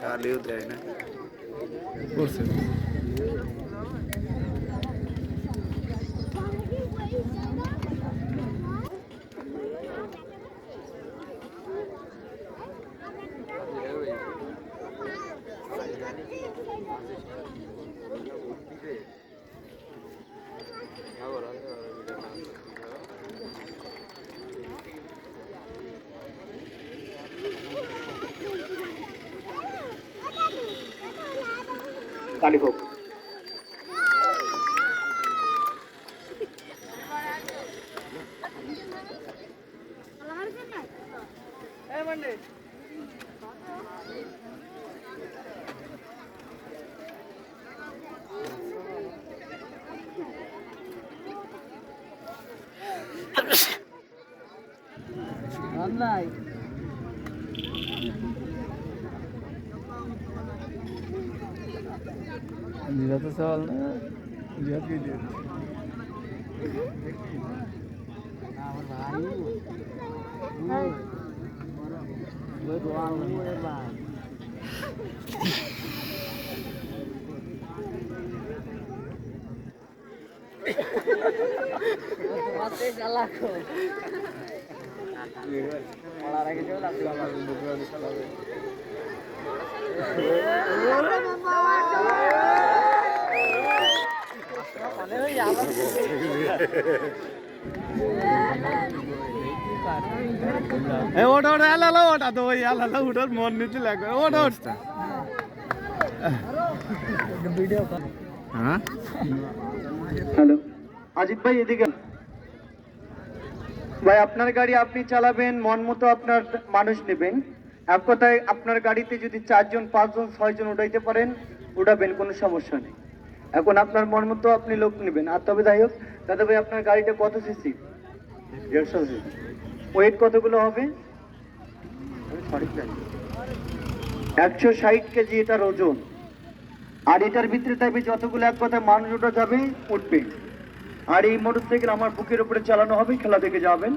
Kaliu দেয় না করছে কালীভোগ নাই জিরা তো সওয়াল না জিরা কি দিয়ে আমার ভাই ওই দোয়া ওরে ভাই তোমাতে জ্বালাকো মারা রেখে চলে আপনি আমার বুকরানি চালাবে ওটা ওটা আলাদা ওটা তো ওই আলাদা ওটার মন নিতে লাগবে ওটা ওটা হ্যাঁ হ্যালো আজিত ভাই এদিকে ভাই আপনার গাড়ি আপনি চালাবেন মন মতো আপনার মানুষ নেবেন এক কথায় আপনার গাড়িতে যদি 4 জন 5 জন 6 জন উঠাইতে পারেন উঠাবেন কোনো সমস্যা নেই এখন আপনার মন মতো আপনি লোক নেবেন আর তবে যাই হোক দাদা ভাই আপনার গাড়িটা কত সিসি 150 সিসি ওয়েট কতগুলো হবে আমি সঠিক জানি 160 কেজি এটার ওজন আর এটার ভিতরে থাকবে যতগুলো এক কথায় মানুষ ওঠা যাবে উঠবে আর এই মোটরসাইকেল আমার বুকের উপরে চালানো হবে খেলা দেখে যাবেন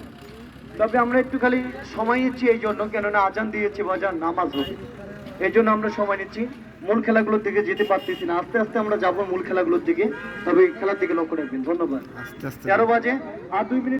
তবে আমরা একটু খালি সময় নিচ্ছি এই জন্য কেননা আজান দিয়েছি বাজার নামাজ হবে এই জন্য আমরা সময় নিচ্ছি মূল খেলাগুলোর দিকে যেতে পারতেছি না আস্তে আস্তে আমরা যাবো মূল খেলাগুলোর দিকে তবে খেলার দিকে লক্ষ্য রাখবেন ধন্যবাদ 13 বাজে আর 2 মিনিট